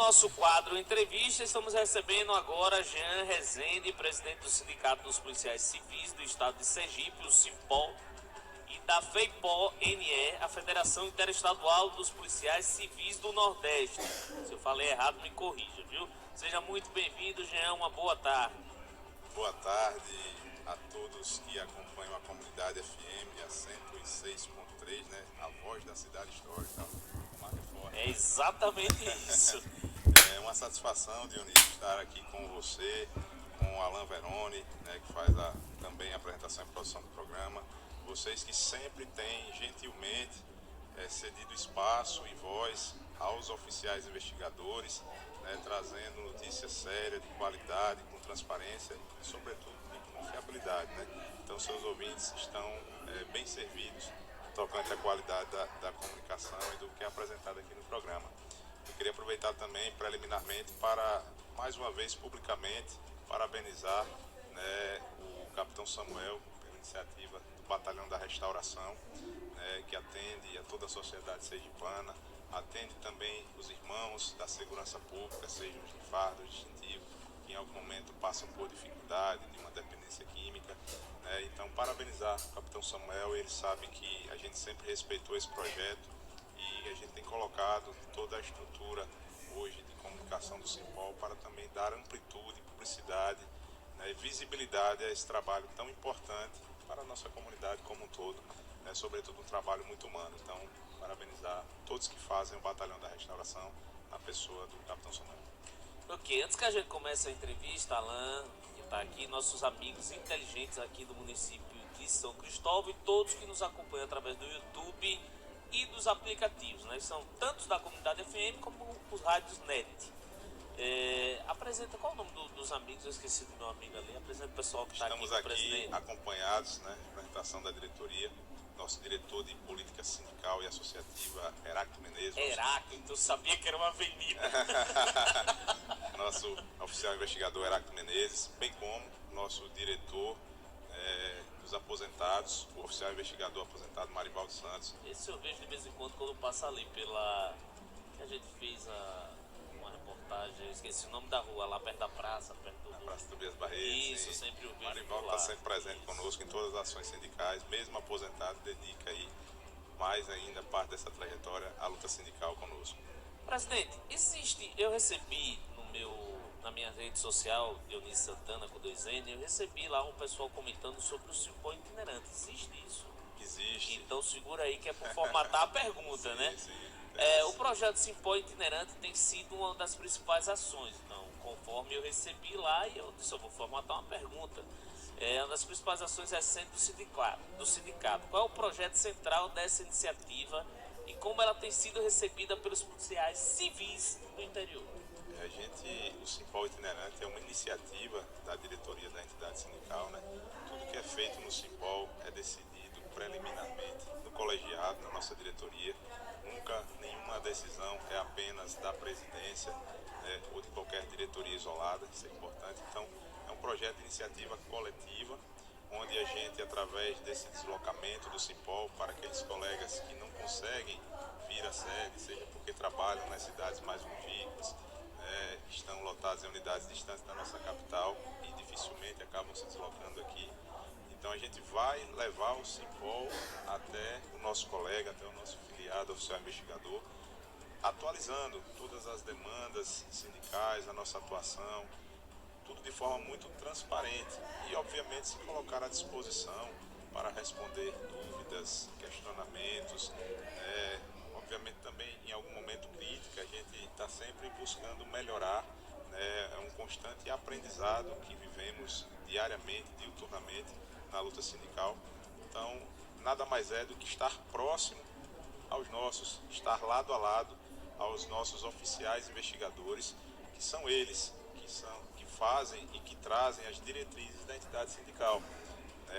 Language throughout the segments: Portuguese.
nosso quadro Entrevista, estamos recebendo agora Jean Rezende, presidente do Sindicato dos Policiais Civis do Estado de Sergipe, o SINPOL, e da FEIPO-NE, a Federação Interestadual dos Policiais Civis do Nordeste. Se eu falei errado, me corrija, viu? Seja muito bem-vindo, Jean, uma boa tarde. Boa tarde a todos que acompanham a comunidade FM, a 106.3, né? A voz da cidade histórica. É exatamente isso. É uma satisfação, Dionísio, estar aqui com você, com o Alain Veroni, né, que faz também a apresentação e produção do programa. Vocês que sempre têm gentilmente cedido espaço e voz aos oficiais investigadores, né, trazendo notícias sérias, de qualidade, com transparência e, sobretudo, de confiabilidade. Né? Então, seus ouvintes estão bem servidos tocante à qualidade da comunicação e do que é apresentado aqui no programa. Eu queria aproveitar também, preliminarmente, para, mais uma vez, publicamente, parabenizar, né, o Capitão Samuel pela iniciativa do Batalhão da Restauração, né, que atende a toda a sociedade sergipana, atende também os irmãos da segurança pública, sejam os de fardo, distintivo, que em algum momento passam por dificuldade de uma dependência química. Então, parabenizar o Capitão Samuel. Ele sabe que a gente sempre respeitou esse projeto e a gente tem colocado toda a estrutura hoje de comunicação do SINPOL para também dar amplitude, publicidade, né, visibilidade a esse trabalho tão importante para a nossa comunidade como um todo, né, sobretudo um trabalho muito humano. Então, parabenizar todos que fazem o Batalhão da Restauração na pessoa do Capitão Samuel. Ok, antes que a gente comece a entrevista, Alain, que está aqui, nossos amigos inteligentes aqui do município de São Cristóvão e todos que nos acompanham através do YouTube e dos aplicativos, né? São tantos da comunidade FM como os rádios NET. Apresenta, qual é o nome dos amigos? Eu esqueci do meu amigo ali. Apresenta o pessoal que está aqui. Estamos aqui acompanhados, né, representação da diretoria, nosso diretor de política sindical e associativa, Heráclito Menezes. Heráclito, eu sabia que era uma avenida. Nosso oficial investigador Heráclito Menezes, bem como nosso diretor dos aposentados, o oficial investigador aposentado Marivaldo Santos. Esse eu vejo de vez em quando eu passo ali pela... que a gente fez uma reportagem, eu esqueci o nome da rua, lá perto da praça, Na Praça Tobias Barreto. Isso, sempre eu vejo. Marivaldo está sempre presente conosco em todas as ações sindicais, mesmo aposentado, dedica aí mais ainda parte dessa trajetória à luta sindical conosco. Presidente, eu recebi na minha rede social, Dionísio Santana com 2N, eu recebi lá um pessoal comentando sobre o SINPOL itinerante. Existe isso? Existe. Então segura aí que é para formatar a pergunta, né? Sim. O projeto SINPOL itinerante tem sido uma das principais ações. Então, conforme eu recebi lá, e eu disse, eu vou formatar uma pergunta. Uma das principais ações recentes do sindicato. Qual é o projeto central dessa iniciativa e como ela tem sido recebida pelos policiais civis do interior? O SINPOL itinerante é uma iniciativa da diretoria da entidade sindical, né? Tudo que é feito no SINPOL é decidido preliminarmente no colegiado, na nossa diretoria. Nunca nenhuma decisão é apenas da presidência, né, ou de qualquer diretoria isolada, isso é importante. Então, é um projeto de iniciativa coletiva, onde a gente, através desse deslocamento do SINPOL para aqueles colegas que não conseguem vir à sede, seja porque trabalham nas cidades mais longínquas, estão lotados em unidades distantes da nossa capital e dificilmente acabam se deslocando aqui. Então a gente vai levar o SINPOL até o nosso colega, até o nosso filiado oficial investigador, atualizando todas as demandas sindicais, a nossa atuação, tudo de forma muito transparente e obviamente se colocar à disposição para responder dúvidas, questionamentos, obviamente também em algum momento crítica, a gente está sempre buscando melhorar, né? É um constante aprendizado que vivemos diariamente, diuturnamente na luta sindical. Então, nada mais é do que estar próximo aos nossos, estar lado a lado aos nossos oficiais investigadores, que são eles que fazem e que trazem as diretrizes da entidade sindical.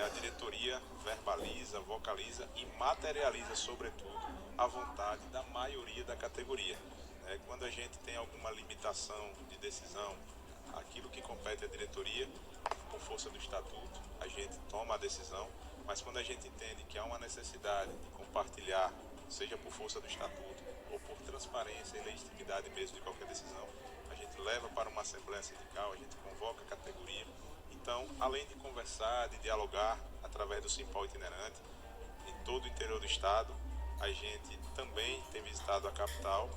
A diretoria verbaliza, vocaliza e materializa, sobretudo, a vontade da maioria da categoria. Quando a gente tem alguma limitação de decisão, aquilo que compete à diretoria, por força do estatuto, a gente toma a decisão, mas quando a gente entende que há uma necessidade de compartilhar, seja por força do estatuto ou por transparência e legitimidade mesmo de qualquer decisão, uma assembleia sindical, a gente convoca a categoria. Então, além de conversar, de dialogar através do Simpol itinerante em todo o interior do estado, a gente também tem visitado a capital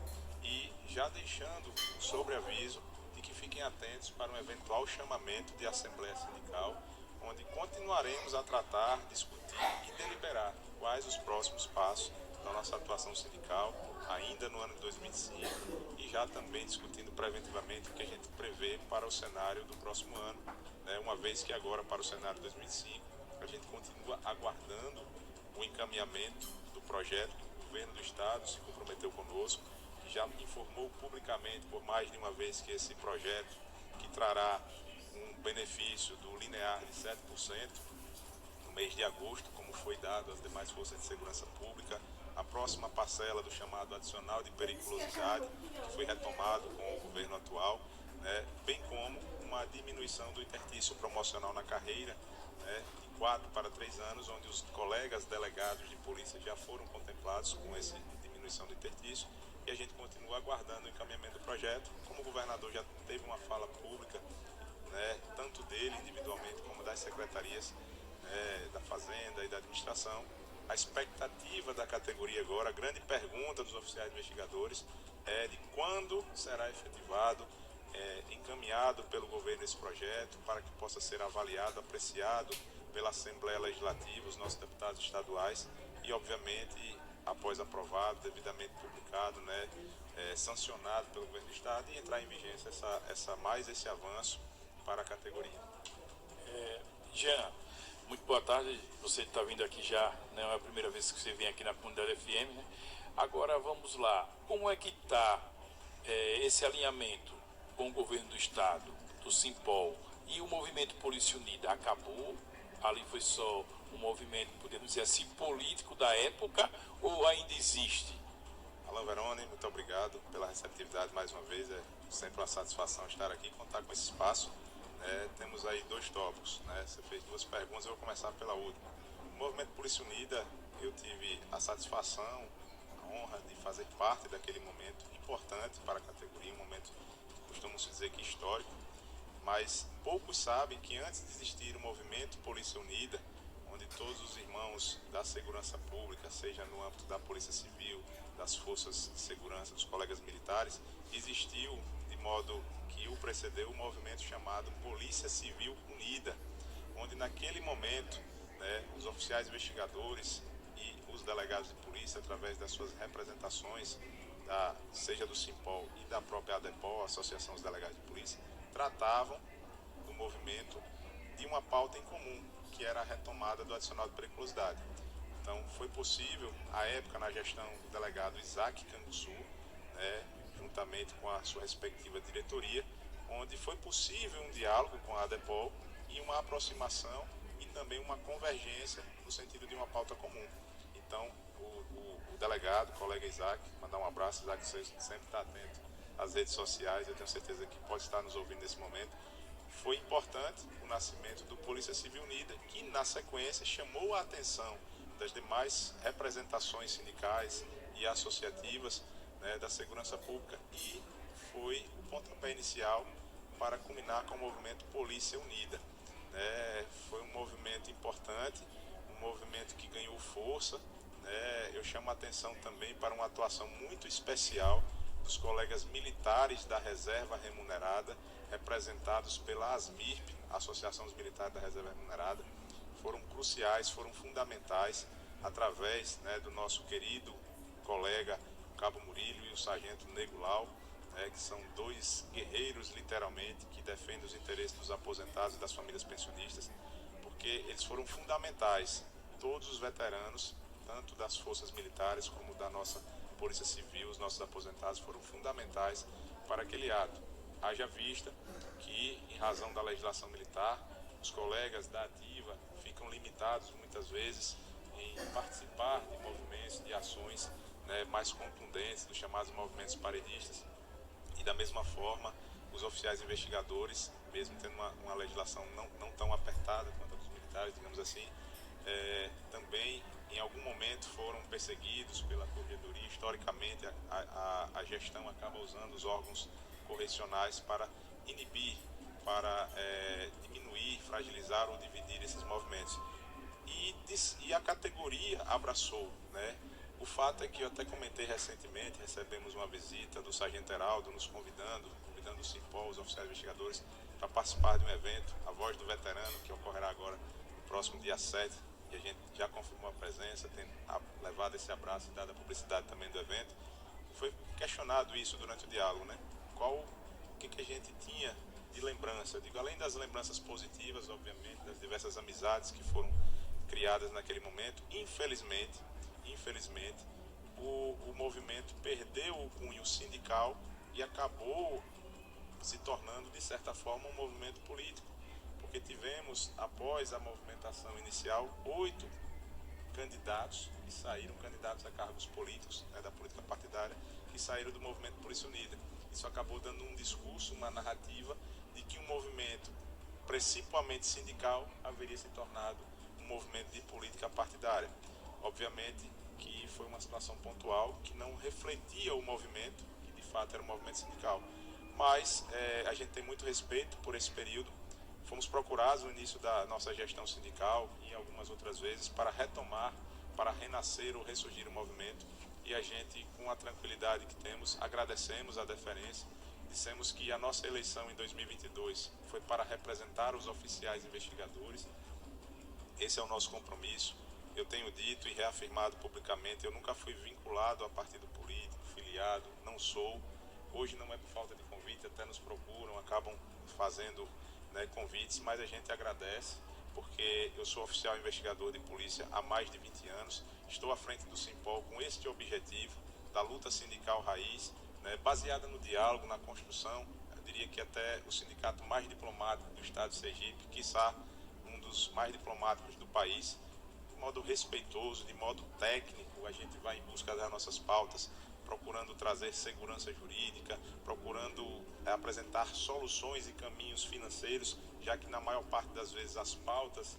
e já deixando um sobreaviso de que fiquem atentos para um eventual chamamento de assembleia sindical, onde continuaremos a tratar, discutir e deliberar quais os próximos passos da nossa atuação sindical, ainda no ano de 2025, e já também discutindo preventivamente o que a gente prevê para o cenário do próximo ano, né? Uma vez que agora, para o cenário de 2025, a gente continua aguardando o encaminhamento do projeto que o governo do estado se comprometeu conosco, que já informou publicamente por mais de uma vez que esse projeto, que trará um benefício do linear de 7% no mês de agosto, como foi dado às demais forças de segurança pública, a próxima parcela do chamado adicional de periculosidade, que foi retomado com o governo atual, né, bem como uma diminuição do interstício promocional na carreira, né, de 4 para 3 anos, onde os colegas delegados de polícia já foram contemplados com essa diminuição do interstício, e a gente continua aguardando o encaminhamento do projeto. Como o governador já teve uma fala pública, né, tanto dele individualmente como das secretarias, da Fazenda e da Administração, a expectativa da categoria agora, a grande pergunta dos oficiais investigadores é de quando será efetivado, encaminhado pelo governo esse projeto para que possa ser avaliado, apreciado pela Assembleia Legislativa, os nossos deputados estaduais e, obviamente, após aprovado, devidamente publicado, né, sancionado pelo governo do estado e entrar em vigência esse avanço para a categoria. Jean, muito boa tarde. Você está vindo aqui já, não é a primeira vez que você vem aqui na Comunidade FM, né? Agora vamos lá, como é que está esse alinhamento com o governo do estado, do Simpol e o movimento Polícia Unida? Acabou? Ali foi só um movimento, podemos dizer assim, político da época, ou ainda existe? Alain Veroni, muito obrigado pela receptividade mais uma vez. É sempre uma satisfação estar aqui e contar com esse espaço. Temos aí 2 tópicos, né? Você fez 2 perguntas, eu vou começar pela última. O movimento Polícia Unida, eu tive a satisfação, a honra de fazer parte daquele momento importante para a categoria, um momento, costumamos dizer que histórico, mas poucos sabem que antes de existir o movimento Polícia Unida, onde todos os irmãos da segurança pública, seja no âmbito da Polícia Civil, das forças de segurança, dos colegas militares, existiu, de modo que o precedeu, o movimento chamado Polícia Civil Unida, onde naquele momento, né, os oficiais investigadores e os delegados de polícia, através das suas representações, seja do Simpol e da própria ADEPOL, Associação dos Delegados de Polícia, tratavam do movimento de uma pauta em comum, que era a retomada do adicional de periculosidade. Então, foi possível, à época, na gestão do delegado Isaac Canguçu, né, juntamente com a sua respectiva diretoria, onde foi possível um diálogo com a ADEPOL e uma aproximação e também uma convergência no sentido de uma pauta comum. Então, o delegado, o colega Isaac, mandar um abraço, Isaac, você sempre está atento às redes sociais, eu tenho certeza que pode estar nos ouvindo nesse momento. Foi importante o nascimento do Polícia Civil Unida, que na sequência chamou a atenção das demais representações sindicais e associativas, né, da segurança pública, e foi o pontapé inicial para culminar com o movimento Polícia Unida. Foi um movimento importante, um movimento que ganhou força. Eu chamo a atenção também para uma atuação muito especial dos colegas militares da Reserva Remunerada, representados pela ASMIRP, Associação dos Militares da Reserva Remunerada. Foram cruciais, foram fundamentais, através, né, do nosso querido colega Cabo Murilho e o Sargento Nego Lau, que são 2 guerreiros, literalmente, que defendem os interesses dos aposentados e das famílias pensionistas, porque eles foram fundamentais, todos os veteranos, tanto das forças militares como da nossa Polícia Civil, os nossos aposentados, foram fundamentais para aquele ato. Haja vista que, em razão da legislação militar, os colegas da ativa ficam limitados, muitas vezes, em participar de movimentos, de ações, né, mais contundentes, dos chamados movimentos paredistas. E da mesma forma, os oficiais investigadores, mesmo tendo uma legislação não tão apertada quanto a dos militares, digamos assim, também em algum momento foram perseguidos pela corregedoria. Historicamente, a gestão acaba usando os órgãos correcionais para inibir, para diminuir, fragilizar ou dividir esses movimentos. E a categoria abraçou, né? O fato é que eu até comentei recentemente, recebemos uma visita do Sargento Heraldo nos convidando o Simpol, os oficiais investigadores, para participar de um evento, a Voz do Veterano, que ocorrerá agora no próximo dia 7, e a gente já confirmou a presença, tem levado esse abraço e dado a publicidade também do evento. Foi questionado isso durante o diálogo, né? O que a gente tinha de lembrança. Eu digo, além das lembranças positivas, obviamente, das diversas amizades que foram criadas naquele momento, infelizmente, o movimento perdeu o cunho sindical e acabou se tornando, de certa forma, um movimento político, porque tivemos, após a movimentação inicial, 8 candidatos que saíram, candidatos a cargos políticos, né, da política partidária, que saíram do movimento Polícia Unida. Isso acabou dando um discurso, uma narrativa de que um movimento principalmente sindical haveria se tornado um movimento de política partidária. Obviamente que foi uma situação pontual que não refletia o movimento, que de fato era um movimento sindical. Mas a gente tem muito respeito por esse período. Fomos procurados no início da nossa gestão sindical e algumas outras vezes para retomar, para renascer ou ressurgir o movimento. E a gente, com a tranquilidade que temos, agradecemos a deferência. Dissemos que a nossa eleição em 2022 foi para representar os oficiais investigadores. Esse é o nosso compromisso. Eu tenho dito e reafirmado publicamente, eu nunca fui vinculado a partido político, filiado, não sou. Hoje não é por falta de convite, até nos procuram, acabam fazendo, né, convites, mas a gente agradece, porque eu sou oficial investigador de polícia há mais de 20 anos, estou à frente do Simpol com este objetivo, da luta sindical raiz, né, baseada no diálogo, na construção. Eu diria que até o sindicato mais diplomático do estado de Sergipe, quiçá um dos mais diplomáticos do país, de modo respeitoso, de modo técnico, a gente vai em busca das nossas pautas, procurando trazer segurança jurídica, procurando apresentar soluções e caminhos financeiros, já que na maior parte das vezes as pautas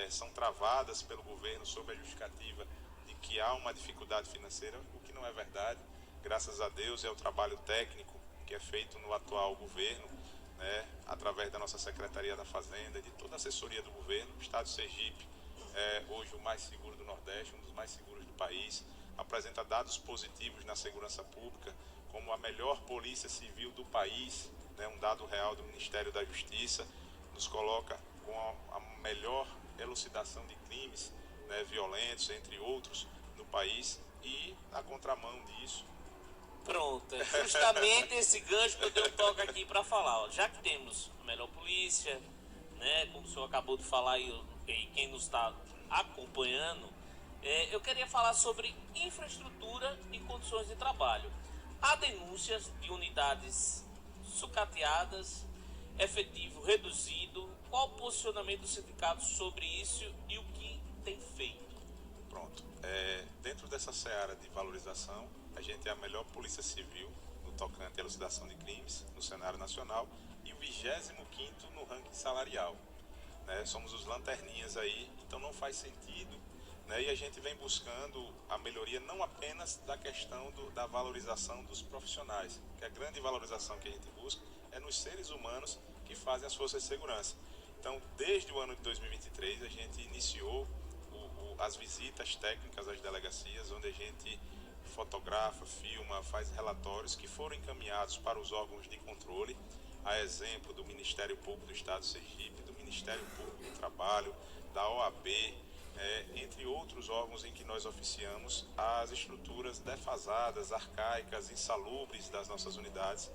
são travadas pelo governo sob a justificativa de que há uma dificuldade financeira, o que não é verdade. Graças a Deus é o trabalho técnico que é feito no atual governo, né, através da nossa Secretaria da Fazenda, de toda a assessoria do governo. O estado de Sergipe é hoje o mais seguro do Nordeste, um dos mais seguros do país, apresenta dados positivos na segurança pública, como a melhor polícia civil do país, né, um dado real do Ministério da Justiça, nos coloca com a melhor elucidação de crimes, né, violentos, entre outros, no país. E na contramão disso... Pronto, é justamente esse gancho que eu dei um toque aqui para falar. Ó, já que temos a melhor polícia, né, como o senhor acabou de falar e quem nos está acompanhando, eu queria falar sobre infraestrutura e condições de trabalho. Há denúncias de unidades sucateadas, efetivo reduzido. Qual o posicionamento do sindicato sobre isso e o que tem feito? Pronto. Dentro dessa seara de valorização, a gente é a melhor polícia civil no tocante à elucidação de crimes no cenário nacional e o 25º no ranking salarial. Né? Somos os lanterninhas aí, então não faz sentido, né? E a gente vem buscando a melhoria não apenas da questão da valorização dos profissionais, que a grande valorização que a gente busca é nos seres humanos que fazem as forças de segurança. Então, desde o ano de 2023, a gente iniciou as visitas técnicas às delegacias, onde a gente fotografa, filma, faz relatórios que foram encaminhados para os órgãos de controle, a exemplo do Ministério Público do Estado de Sergipe, do Ministério Público do Trabalho, da OAB, entre outros órgãos em que nós oficiamos as estruturas defasadas, arcaicas, insalubres das nossas unidades.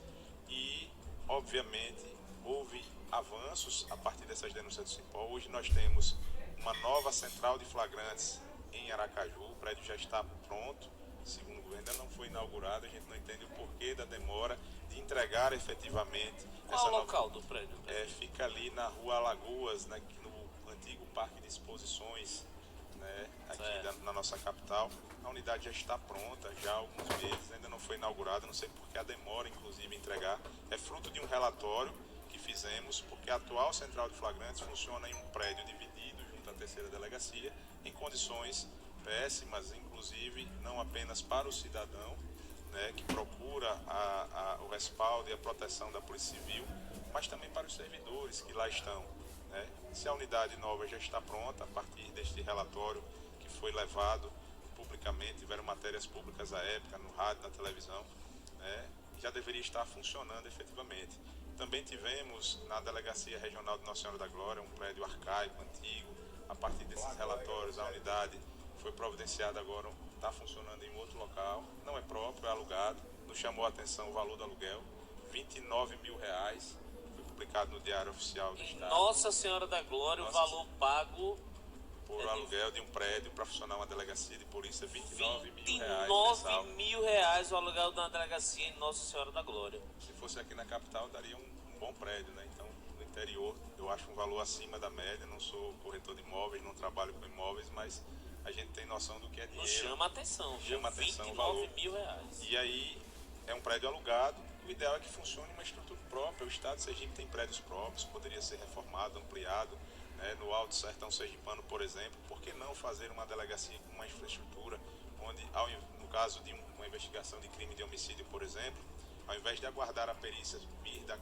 E, obviamente, houve avanços a partir dessas denúncias do Simpol. Hoje nós temos uma nova central de flagrantes em Aracaju, o prédio já está pronto, segundo o governo, ainda não foi inaugurado, a gente não entende o porquê da demora de entregar efetivamente. Qual é o local do prédio? Fica ali na Rua Alagoas, né, no antigo Parque de Exposições, né, aqui na nossa capital. A unidade já está pronta, já há alguns meses, ainda não foi inaugurada, não sei porque a demora, inclusive, em entregar. É fruto de um relatório que fizemos, porque a atual central de flagrantes funciona em um prédio dividido junto à terceira delegacia, em condições péssimas, inclusive não apenas para o cidadão, né, que procura o respaldo e a proteção da Polícia Civil, mas também para os servidores que lá estão, né? Se a unidade nova já está pronta, a partir deste relatório que foi levado publicamente, tiveram matérias públicas à época, no rádio, na televisão, né, já deveria estar funcionando efetivamente. Também tivemos na Delegacia Regional de Nossa Senhora da Glória um prédio arcaico, antigo. A partir desses relatórios, a unidade foi providenciada agora, está funcionando em outro local, não é próprio, é alugado. Nos chamou a atenção o valor do aluguel, R$29 mil, foi publicado no Diário Oficial do Estado. Nossa Senhora da Glória, o valor pago por aluguel de um prédio para funcionar uma delegacia de polícia, R$29 mil. R$29 mil o aluguel da delegacia em Nossa Senhora da Glória. Se fosse aqui na capital, daria um bom prédio, né? Então, no interior, eu acho um valor acima da média. Não sou corretor de imóveis, não trabalho com imóveis, mas a gente tem noção do que é dinheiro. Não chama atenção, chama atenção o valor. R$29 mil. E aí, é um prédio alugado. O ideal é que funcione uma estrutura própria. O Estado de Sergipe tem prédios próprios, poderia ser reformado, ampliado. No Alto Sertão Sergipano, por exemplo, por que não fazer uma delegacia com uma infraestrutura onde, no caso de uma investigação de crime de homicídio, por exemplo, ao invés de aguardar a perícia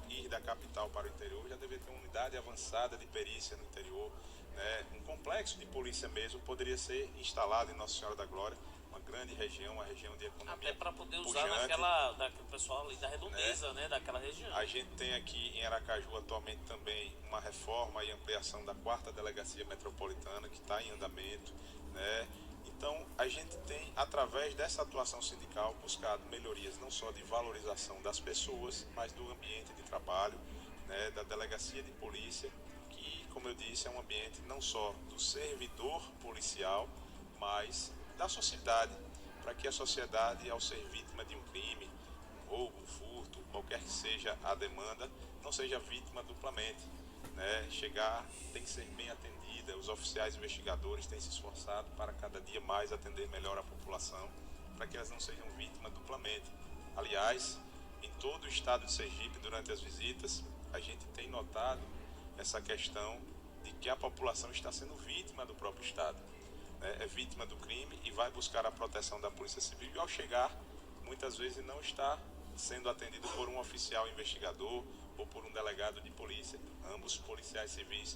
ir da capital para o interior, já deveria ter uma unidade avançada de perícia no interior, né? Um complexo de polícia mesmo poderia ser instalado em Nossa Senhora da Glória, uma grande região, uma região de economia até para poder usar pujante, daquele pessoal ali da redondeza, né? Daquela região. A gente tem aqui em Aracaju atualmente também uma reforma e ampliação da 4ª Delegacia Metropolitana, que está em andamento, né? Então, a gente tem, através dessa atuação sindical, buscado melhorias não só de valorização das pessoas, mas do ambiente de trabalho, né? Da delegacia de polícia, que, como eu disse, é um ambiente não só do servidor policial, mas da sociedade, para que a sociedade, ao ser vítima de um crime, um roubo, um furto, qualquer que seja a demanda, não seja vítima duplamente, né? Tem que ser bem atendida. Os oficiais investigadores têm se esforçado para cada dia mais atender melhor a população, para que elas não sejam vítimas duplamente. Aliás, em todo o estado de Sergipe, durante as visitas, a gente tem notado essa questão de que a população está sendo vítima do próprio estado. É vítima do crime e vai buscar a proteção da Polícia Civil, e ao chegar, muitas vezes não está sendo atendido por um oficial investigador ou por um delegado de polícia, ambos policiais civis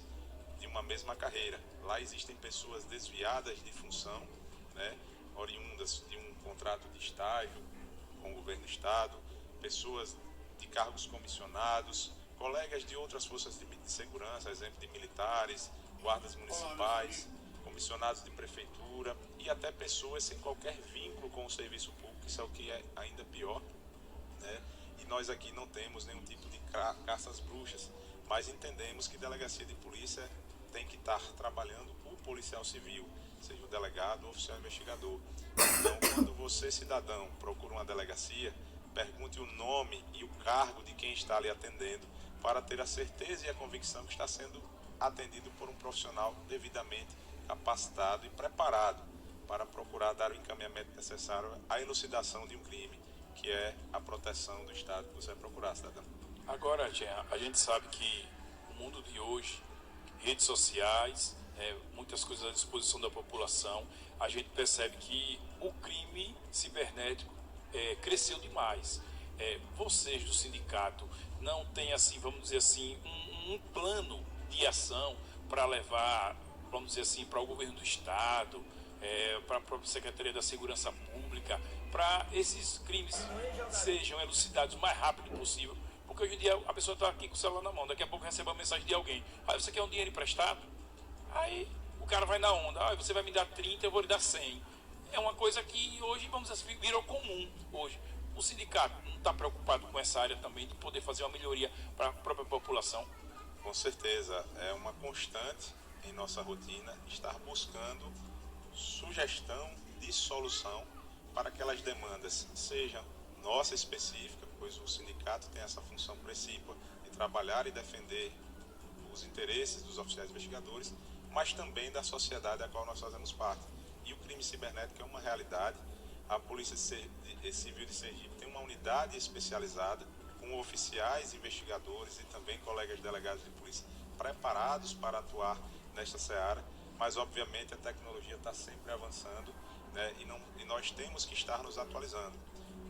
de uma mesma carreira. Lá existem pessoas desviadas de função, né, oriundas de um contrato de estágio com o governo do estado, pessoas de cargos comissionados, colegas de outras forças de segurança, exemplo de militares, guardas municipais, comissionados de prefeitura e até pessoas sem qualquer vínculo com o serviço público. Isso é o que é ainda pior, né? E nós aqui não temos nenhum tipo de caça às bruxas, mas entendemos que delegacia de polícia tem que estar trabalhando o policial civil, seja o delegado ou o oficial investigador. Então, quando você, cidadão, procura uma delegacia, pergunte o nome e o cargo de quem está ali atendendo, para ter a certeza e a convicção que está sendo atendido por um profissional devidamente capacitado e preparado para procurar dar o encaminhamento necessário à elucidação de um crime, que é a proteção do Estado que você vai procurar, cidadão. Agora, Jean, a gente sabe que o mundo de hoje, redes sociais, muitas coisas à disposição da população, a gente percebe que o crime cibernético cresceu demais. Vocês do sindicato não têm, assim, vamos dizer assim, um plano de ação para levar, vamos dizer assim, para o governo do estado, para a própria Secretaria da Segurança Pública, para esses crimes sejam elucidados o mais rápido possível, porque hoje em dia a pessoa está aqui com o celular na mão, daqui a pouco recebe uma mensagem de alguém: você quer um dinheiro emprestado? Aí o cara vai na onda: você vai me dar 30, eu vou lhe dar 100. É uma coisa que hoje, vamos dizer assim, virou comum hoje. O sindicato não está preocupado com essa área também, de poder fazer uma melhoria para a própria população? Com certeza, é uma constante em nossa rotina estar buscando sugestão de solução para aquelas demandas, sejam nossa específica, pois o sindicato tem essa função precípua de trabalhar e defender os interesses dos oficiais investigadores, mas também da sociedade a qual nós fazemos parte. E o crime cibernético é uma realidade. A Polícia Civil de Sergipe tem uma unidade especializada com oficiais investigadores e também colegas delegados de polícia preparados para atuar nesta seara, mas obviamente a tecnologia está sempre avançando, né, e nós temos que estar nos atualizando.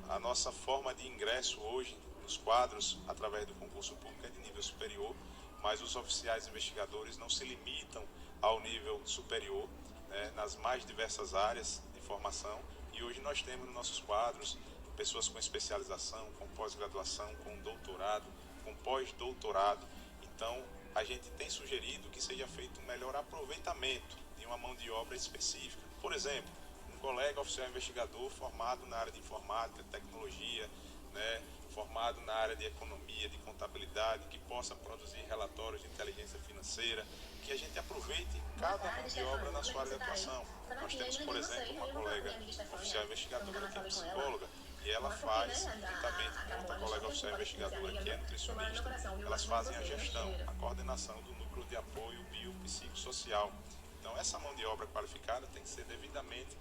a nossa forma de ingresso hoje nos quadros, através do concurso público, é de nível superior, mas os oficiais investigadores não se limitam ao nível superior, né, nas mais diversas áreas de formação. E hoje nós temos nos nossos quadros pessoas com especialização, com pós-graduação, com doutorado, com pós-doutorado. Então, a gente tem sugerido que seja feito um melhor aproveitamento de uma mão de obra específica. Por exemplo, um colega oficial investigador formado na área de informática, tecnologia, né, formado na área de economia, de contabilidade, que possa produzir relatórios de inteligência financeira, que a gente aproveite cada mão de obra na sua área de atuação. Nós temos, por exemplo, uma colega oficial investigadora que é psicóloga, e ela faz, juntamente com outra colega oficial investigadora que é nutricionista, elas fazem a gestão, a coordenação do núcleo de apoio biopsicossocial. Então, essa mão de obra qualificada tem que ser devidamente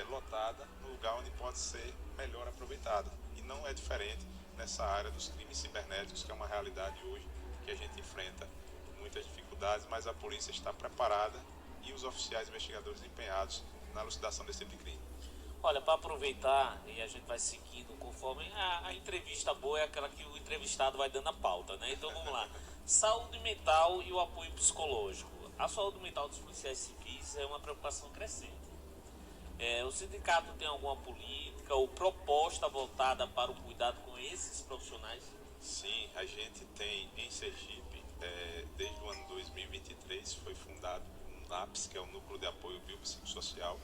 lotada no lugar onde pode ser melhor aproveitada. E não é diferente nessa área dos crimes cibernéticos, que é uma realidade hoje que a gente enfrenta muitas dificuldades, mas a polícia está preparada e os oficiais investigadores empenhados na elucidação desse tipo de crime. Olha, para aproveitar, e a gente vai seguindo conforme a entrevista boa é aquela que o entrevistado vai dando a pauta, né? Então vamos lá. Saúde mental e o apoio psicológico. A saúde mental dos policiais civis é uma preocupação crescente. O sindicato tem alguma política ou proposta voltada para o cuidado com esses profissionais? Sim, a gente tem em Sergipe, desde o ano 2023, foi fundado um NAPS, que é o Núcleo de Apoio Biopsicossocial,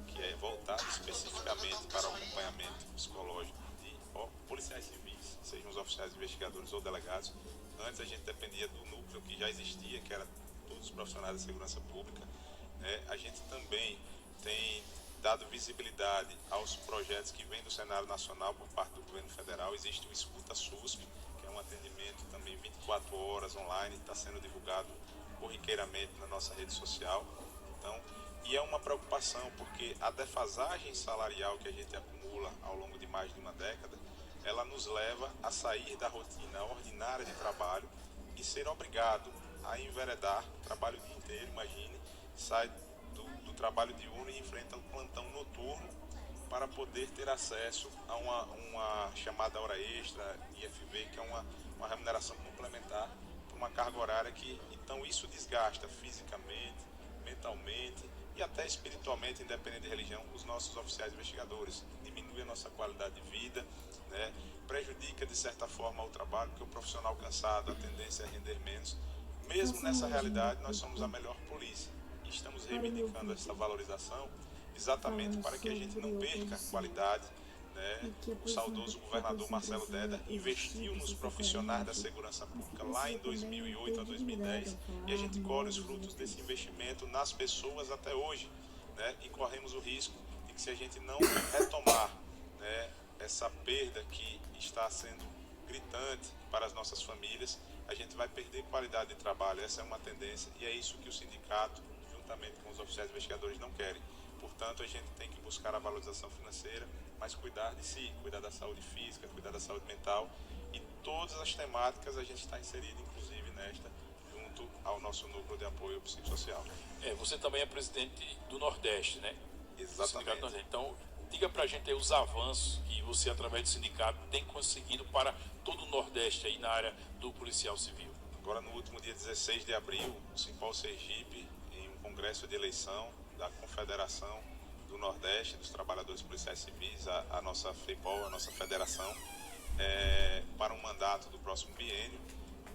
que é voltado especificamente para o acompanhamento psicológico de policiais civis, sejam os oficiais investigadores ou delegados. Antes a gente dependia do núcleo que já existia, que era todos os profissionais da segurança pública. A gente também tem dado visibilidade aos projetos que vêm do cenário nacional por parte do governo federal. Existe o Escuta SUSP, que é um atendimento também 24 horas online, está sendo divulgado corriqueiramente na nossa rede social. Então, e é uma preocupação porque a defasagem salarial que a gente acumula ao longo de mais de uma década, ela nos leva a sair da rotina ordinária de trabalho e ser obrigado a enveredar, trabalho o dia inteiro, imagine, sai do trabalho diurno e enfrenta o plantão noturno para poder ter acesso a uma chamada hora extra, IFV, que é uma remuneração complementar por uma carga horária que, então, isso desgasta fisicamente, mentalmente e até espiritualmente, independente de religião, os nossos oficiais investigadores. Diminui a nossa qualidade de vida, né? Prejudica de certa forma o trabalho, porque o profissional cansado, a tendência é render menos. Mesmo nessa realidade, nós somos a melhor polícia e estamos reivindicando essa valorização exatamente para que a gente não perca qualidade, né? O saudoso governador Marcelo Deda investiu nos profissionais da segurança pública lá em 2008 a 2010 e a gente colhe os frutos desse investimento nas pessoas até hoje, né? E corremos o risco de que, se a gente não retomar, né, essa perda que está sendo gritante para as nossas famílias, a gente vai perder qualidade de trabalho. Essa é uma tendência e é isso que o sindicato, juntamente com os oficiais investigadores, não querem. Portanto, a gente tem que buscar a valorização financeira, mas cuidar de si, cuidar da saúde física, cuidar da saúde mental, e todas as temáticas a gente está inserido, inclusive nesta, junto ao nosso núcleo de apoio psicossocial. Você também é presidente do Nordeste, né? Exatamente. Nordeste. Então, diga pra gente aí os avanços que você, através do sindicato, tem conseguido para todo o Nordeste aí na área do policial civil. Agora, no último dia 16 de abril, o Simpol Sergipe, em um congresso de eleição da Confederação do Nordeste dos Trabalhadores Policiais Civis, a nossa FEIPOL, a nossa federação, para um mandato do próximo biênio.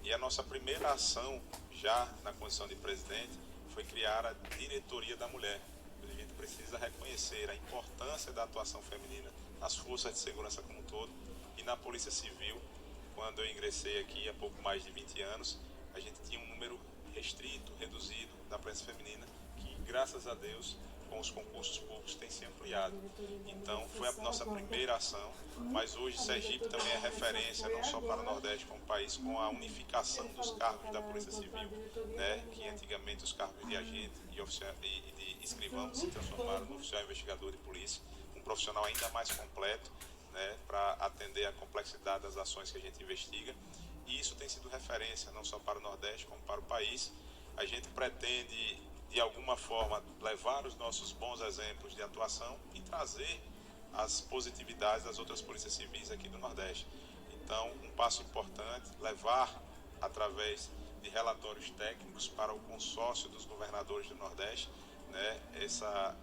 E a nossa primeira ação, já na condição de presidente, foi criar a Diretoria da Mulher. A gente precisa reconhecer a importância da atuação feminina nas forças de segurança como um todo e na Polícia Civil. Quando eu ingressei aqui há pouco mais de 20 anos, a gente tinha um número restrito, reduzido da presença feminina, que, graças a Deus, com os concursos públicos tem se ampliado. Então, foi a nossa primeira ação, mas hoje Sergipe também é referência, não só para o Nordeste, como o país, com a unificação dos cargos da Polícia Civil, né, que antigamente os cargos de agente e de escrivão se transformaram no oficial investigador de polícia, um profissional ainda mais completo, né, para atender a complexidade das ações que a gente investiga. E isso tem sido referência não só para o Nordeste, como para o país. A gente pretende, de alguma forma, levar os nossos bons exemplos de atuação e trazer as positividades das outras polícias civis aqui do Nordeste. Então, um passo importante, levar através de relatórios técnicos para o consórcio dos governadores do Nordeste, né,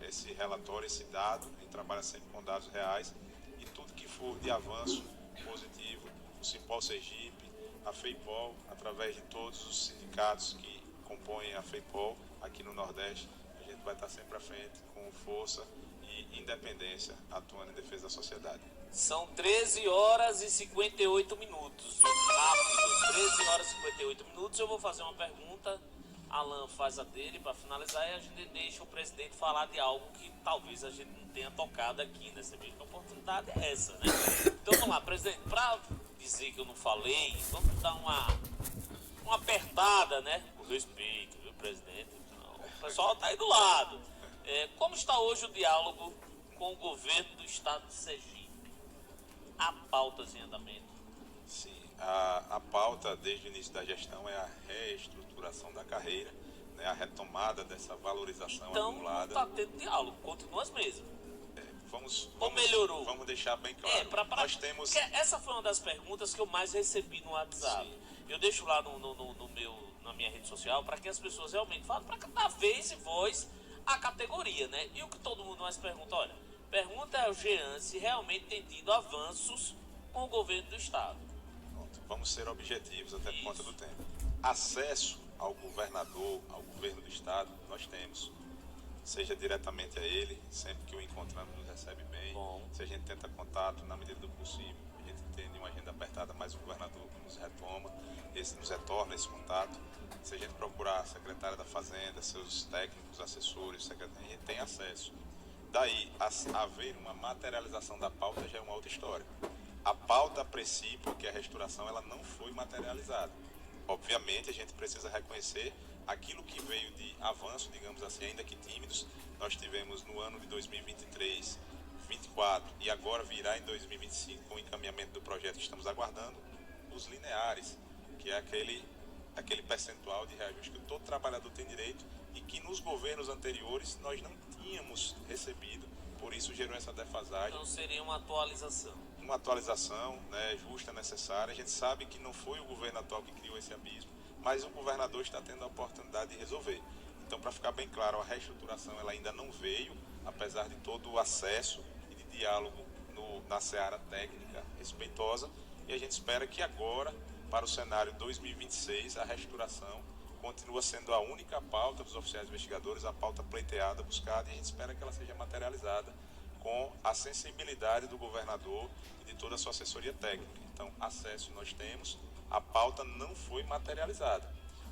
esse relatório, esse dado, a gente trabalha sempre com dados reais, e tudo que for de avanço positivo, o Simpol Sergipe, a FEIPOL, através de todos os sindicatos que compõem a FEIPOL aqui no Nordeste, a gente vai estar sempre à frente com força e independência, atuando em defesa da sociedade. São 13 horas e 58 minutos, viu? Rápido, 13 horas e 58 minutos. Eu vou fazer uma pergunta, Alan faz a dele para finalizar e a gente deixa o presidente falar de algo que talvez a gente não tenha tocado aqui nessa mesma. A oportunidade é essa, né? Então vamos lá, presidente, para dizer que eu não falei, vamos dar uma apertada, né? Com respeito, viu, presidente? Então, o pessoal está aí do lado. Como está hoje o diálogo com o governo do estado de Sergipe? Há pautas em andamento? Sim, a pauta desde o início da gestão é a reestruturação da carreira, né, a retomada dessa valorização acumulada. Então não está tendo diálogo, continua as mesmas. Ou melhorou? Vamos deixar bem claro. Nós temos... Essa foi uma das perguntas que eu mais recebi no WhatsApp. Sim. Eu deixo lá na minha rede social para que as pessoas realmente falem, para dar vez e voz à categoria, né? E o que todo mundo mais pergunta, olha, pergunta ao Jean se realmente tem tido avanços com o governo do estado. Pronto, vamos ser objetivos até por conta do tempo. Acesso ao governador, ao governo do estado, nós temos. Seja diretamente a ele, sempre que o encontramos nos recebe bem. Bom. Se a gente tenta contato, na medida do possível, a gente tem uma agenda apertada, mas o governador nos retorna esse contato. Se a gente procurar a secretária da Fazenda, seus técnicos, assessores, a gente tem acesso. Daí, haver uma materialização da pauta já é uma outra história. A pauta, a princípio, que é a restauração, ela não foi materializada. Obviamente, a gente precisa reconhecer aquilo que veio de avanço, digamos assim, ainda que tímidos. Nós tivemos no ano de 2023, 2024 e agora virá em 2025 com o encaminhamento do projeto que estamos aguardando, os lineares, que é aquele percentual de reajuste que todo trabalhador tem direito e que nos governos anteriores nós não tínhamos recebido, por isso gerou essa defasagem. Então seria uma atualização. Uma atualização, né, justa, necessária. A gente sabe que não foi o governo atual que criou esse abismo, mas o governador está tendo a oportunidade de resolver. Então, para ficar bem claro, a reestruturação ela ainda não veio, apesar de todo o acesso e de diálogo na seara técnica respeitosa, e a gente espera que agora, para o cenário 2026, a reestruturação continua sendo a única pauta dos oficiais investigadores, a pauta pleiteada, buscada, e a gente espera que ela seja materializada com a sensibilidade do governador e de toda a sua assessoria técnica. Então, acesso nós temos, a pauta não foi materializada.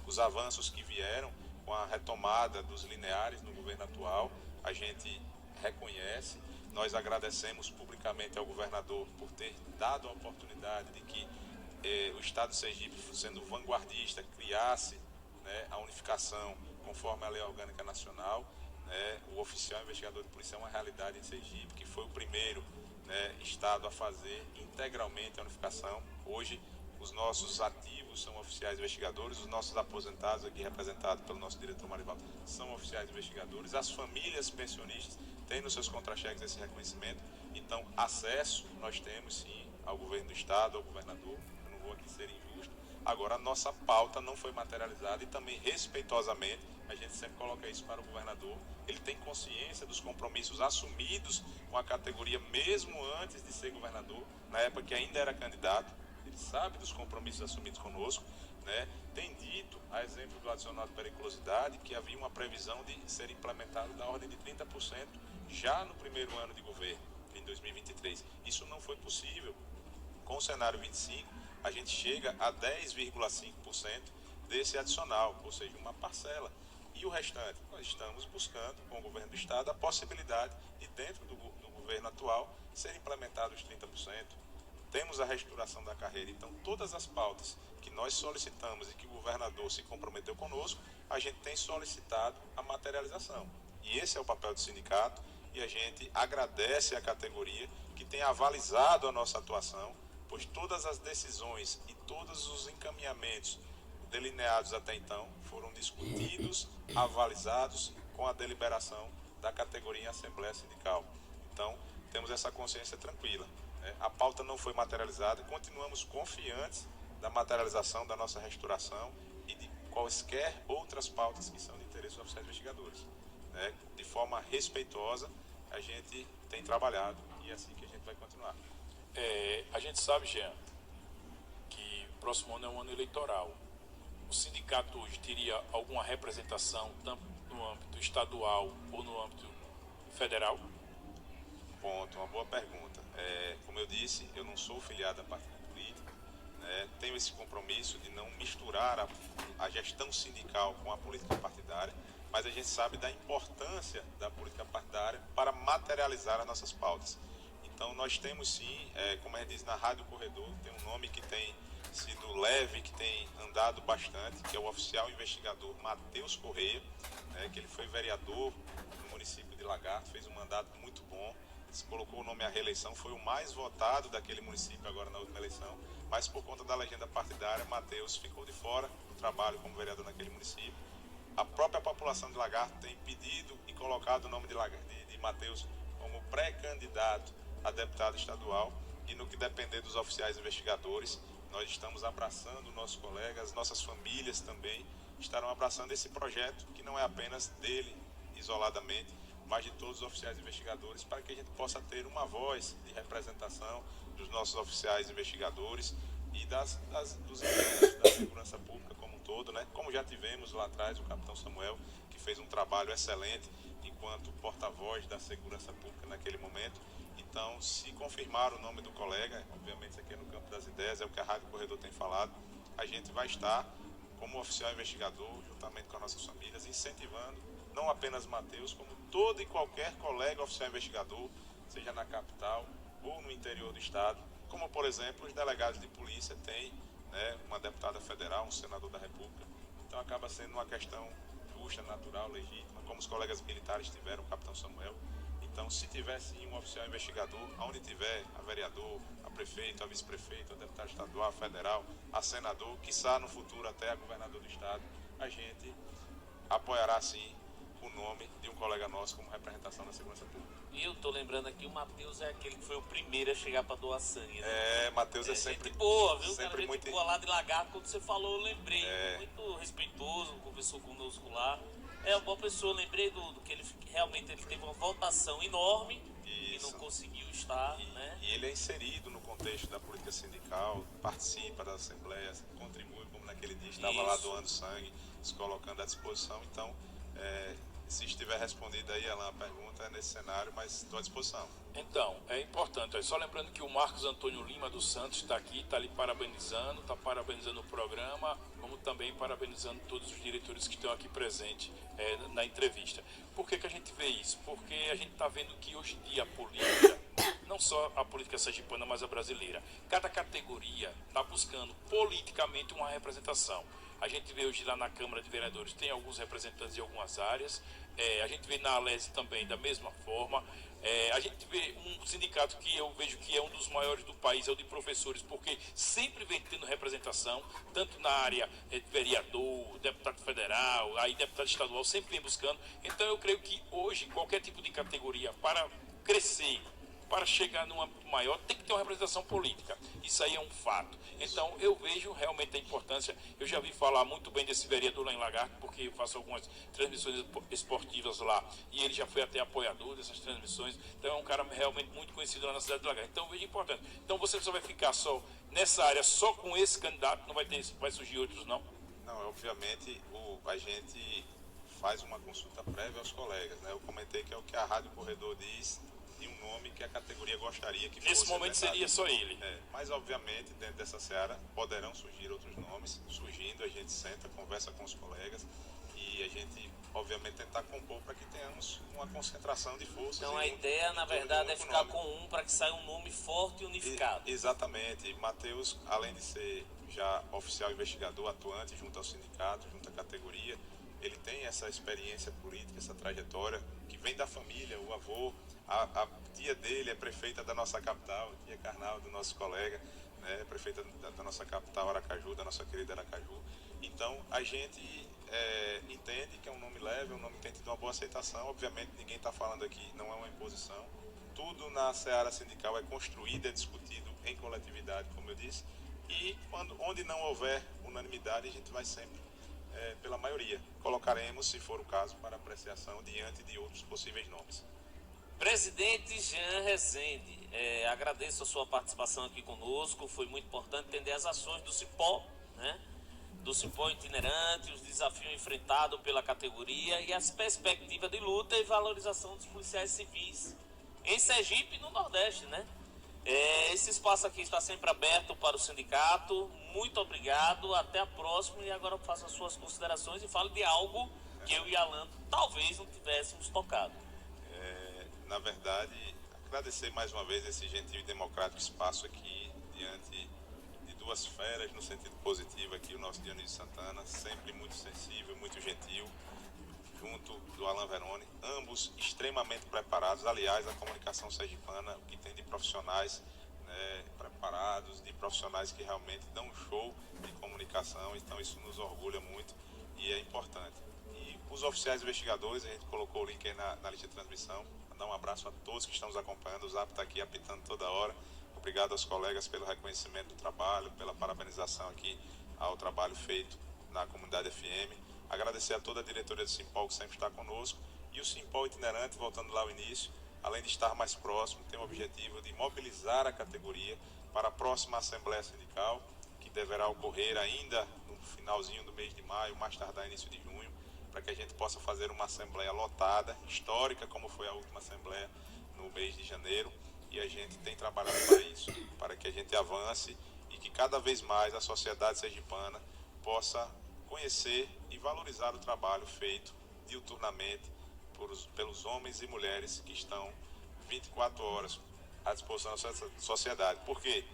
Os avanços que vieram com a retomada dos lineares no governo atual, a gente reconhece, nós agradecemos publicamente ao governador por ter dado a oportunidade de que o Estado de Sergipe, sendo vanguardista, criasse, né, a unificação conforme a Lei Orgânica Nacional. O oficial investigador de polícia é uma realidade em Sergipe, que foi o primeiro, né, estado a fazer integralmente a unificação. Hoje, os nossos ativos são oficiais investigadores, os nossos aposentados, aqui representados pelo nosso diretor Marivaldo, são oficiais investigadores. As famílias pensionistas têm nos seus contra-cheques esse reconhecimento. Então, acesso nós temos sim ao governo do estado, ao governador. Eu não vou aqui ser injusto. Agora, a nossa pauta não foi materializada e também, respeitosamente, a gente sempre coloca isso para o governador. Ele tem consciência dos compromissos assumidos com a categoria mesmo antes de ser governador, na época que ainda era candidato. Ele sabe dos compromissos assumidos conosco, né? Tem dito, a exemplo do adicional de periculosidade, que havia uma previsão de ser implementado da ordem de 30% já no primeiro ano de governo, em 2023. Isso não foi possível. Com o cenário 25, a gente chega a 10,5% desse adicional, ou seja, uma parcela. E o restante, nós estamos buscando, com o governo do estado, a possibilidade de, dentro do governo atual, ser implementados os 30%. Temos a reestruturação da carreira. Então, todas as pautas que nós solicitamos e que o governador se comprometeu conosco, a gente tem solicitado a materialização. E esse é o papel do sindicato, e a gente agradece à categoria que tem avalizado a nossa atuação, pois todas as decisões e todos os encaminhamentos delineados até então foram discutidos, avalizados com a deliberação da categoria em Assembleia Sindical. Então, temos essa consciência tranquila, né? A pauta não foi materializada, continuamos confiantes da materialização da nossa restauração e de quaisquer outras pautas que são de interesse dos oficiais investigadores, né? De forma respeitosa, a gente tem trabalhado e é assim que a gente vai continuar. A gente sabe, Jean, que o próximo ano é um ano eleitoral. O sindicato hoje teria alguma representação, tanto no âmbito estadual ou no âmbito federal? Ponto, uma boa pergunta. Como eu disse, eu não sou filiado a partido político, né? Tenho esse compromisso de não misturar a gestão sindical com a política partidária, mas a gente sabe da importância da política partidária para materializar as nossas pautas. Então nós temos sim, como a gente diz na Rádio Corredor, tem um nome que tem sido leve, que tem andado bastante, que é o oficial investigador Matheus Correia, que ele foi vereador no município de Lagarto, fez um mandato muito bom, se colocou o nome à reeleição, foi o mais votado daquele município agora na última eleição, mas por conta da legenda partidária, Matheus ficou de fora do trabalho como vereador naquele município. A própria população de Lagarto tem pedido e colocado o nome de Matheus como pré-candidato a deputado estadual, e no que depender dos oficiais investigadores, nós estamos abraçando nossos colegas, nossas famílias também estarão abraçando esse projeto, que não é apenas dele isoladamente, mas de todos os oficiais investigadores, para que a gente possa ter uma voz de representação dos nossos oficiais investigadores e dos elementos da segurança pública como um todo, né? Como já tivemos lá atrás o capitão Samuel, que fez um trabalho excelente enquanto porta-voz da segurança pública naquele momento. Então, se confirmar o nome do colega, obviamente isso aqui é no campo das ideias, é o que a Rádio Corredor tem falado, a gente vai estar como oficial investigador, juntamente com as nossas famílias, incentivando não apenas Matheus, como todo e qualquer colega oficial investigador, seja na capital ou no interior do estado, como por exemplo os delegados de polícia têm, né, uma deputada federal, um senador da República. Então acaba sendo uma questão justa, natural, legítima, como os colegas militares tiveram, o capitão Samuel. Então, se tiver sim um oficial investigador, onde tiver a vereador, a prefeito, a vice-prefeito, a deputado estadual, a federal, a senador, quiçá no futuro até a governador do estado, a gente apoiará sim o nome de um colega nosso como representação da segurança pública. E eu tô lembrando aqui, o Matheus é aquele que foi o primeiro a chegar para doar sangue, né? Matheus é sempre gente boa, viu? Sempre Cara, muito boa lá de Lagarto, quando você falou, eu lembrei. Muito respeitoso, conversou conosco lá. É uma boa pessoa, lembrei do que ele realmente ele teve uma votação enorme. Isso. E não conseguiu estar, né? E ele é inserido no contexto da política sindical, participa das assembleias, contribui, como naquele dia estava lá doando sangue, se colocando à disposição. Então, se estiver respondida aí, Alan, a pergunta é nesse cenário, mas estou à disposição. Então, é importante, só lembrando que o Marcos Antônio Lima dos Santos está aqui, está lhe parabenizando, está parabenizando o programa, como também parabenizando todos os diretores que estão aqui presentes na entrevista. Por que a gente vê isso? Porque a gente está vendo que hoje em dia a política, não só a política sergipana, mas a brasileira, cada categoria está buscando politicamente uma representação. A gente vê hoje lá na Câmara de Vereadores, tem alguns representantes de algumas áreas, a gente vê na Alese também da mesma forma, a gente vê um sindicato que eu vejo que é um dos maiores do país, é o de professores, porque sempre vem tendo representação, tanto na área de vereador, deputado federal, aí deputado estadual, sempre vem buscando. Então eu creio que hoje qualquer tipo de categoria para crescer, para chegar num âmbito maior, tem que ter uma representação política. Isso aí é um fato. Então, eu vejo realmente a importância. Eu já vi falar muito bem desse vereador lá em Lagarto, porque eu faço algumas transmissões esportivas lá, e ele já foi até apoiador dessas transmissões. Então, é um cara realmente muito conhecido lá na cidade de Lagarto. Então, eu vejo importante. Então, você só vai ficar só nessa área, só com esse candidato, não vai surgir outros, não? Não, obviamente, a gente faz uma consulta prévia aos colegas, né? Eu comentei que é o que a Rádio Corredor diz, de um nome que a categoria gostaria que fosse. Nesse momento seria só ele. Mas obviamente dentro dessa seara poderão surgir outros nomes. Surgindo, a gente senta, conversa com os colegas e a gente obviamente tentar compor para que tenhamos uma concentração de forças. Então a ideia na verdade é ficar com um para que saia um nome forte e unificado. Exatamente. Matheus, além de ser já oficial investigador atuante junto ao sindicato, junto à categoria, ele tem essa experiência política, essa trajetória que vem da família, o avô. A tia dele é prefeita da nossa capital, a tia Carnal, do nosso colega, né, prefeita da nossa capital, Aracaju, da nossa querida Aracaju. Então, a gente entende que é um nome leve, é um nome que tem tido uma boa aceitação. Obviamente, ninguém está falando aqui, não é uma imposição, tudo na seara sindical é construído, é discutido em coletividade, como eu disse, e onde não houver unanimidade, a gente vai sempre pela maioria. Colocaremos, se for o caso, para apreciação diante de outros possíveis nomes. Presidente Jean Rezende, agradeço a sua participação aqui conosco. Foi muito importante entender as ações do Cipó, né? Do Cipó itinerante, os desafios enfrentados pela categoria e as perspectivas de luta e valorização dos policiais civis em Sergipe e no Nordeste, né? Esse espaço aqui está sempre aberto para o sindicato. Muito obrigado, até a próxima. E agora eu faço as suas considerações e falo de algo que eu e Alan talvez não tivéssemos tocado. Na verdade, agradecer mais uma vez esse gentil e democrático espaço aqui, diante de duas feras, no sentido positivo aqui, o nosso Dionísio Santana, sempre muito sensível, muito gentil, junto do Alan Veroni, ambos extremamente preparados. Aliás, a comunicação sergipana, o que tem de profissionais, né, preparados, de profissionais que realmente dão um show de comunicação, então isso nos orgulha muito e é importante. E os oficiais investigadores, a gente colocou o link aí na lista de transmissão. Dar um abraço a todos que estão nos acompanhando. O Zap está aqui apitando toda hora. Obrigado aos colegas pelo reconhecimento do trabalho, pela parabenização aqui ao trabalho feito na comunidade FM. Agradecer a toda a diretoria do Simpol que sempre está conosco. E o Simpol itinerante, voltando lá ao início, além de estar mais próximo, tem o objetivo de mobilizar a categoria para a próxima Assembleia Sindical, que deverá ocorrer ainda no finalzinho do mês de maio, mais tardar início de junho, para que a gente possa fazer uma assembleia lotada, histórica, como foi a última assembleia no mês de janeiro, e a gente tem trabalhado para isso, para que a gente avance e que cada vez mais a sociedade sergipana possa conhecer e valorizar o trabalho feito diuturnamente pelos homens e mulheres que estão 24 horas à disposição da sociedade. Por quê?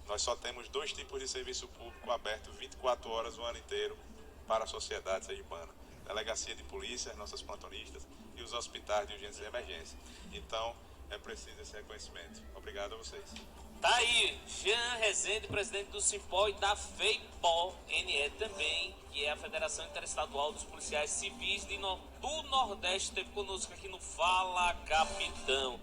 Nós só temos 2 tipos de serviço público aberto 24 horas o ano inteiro para a sociedade sergipana: delegacia de polícia, nossas plantonistas, e os hospitais de urgência e emergência. Então, é preciso esse reconhecimento. Obrigado a vocês. Tá aí, Jean Rezende, presidente do Cipó e da FEIPO-NE também, que é a Federação Interestadual dos Policiais Civis do Nordeste, esteve conosco aqui no Fala Capitão.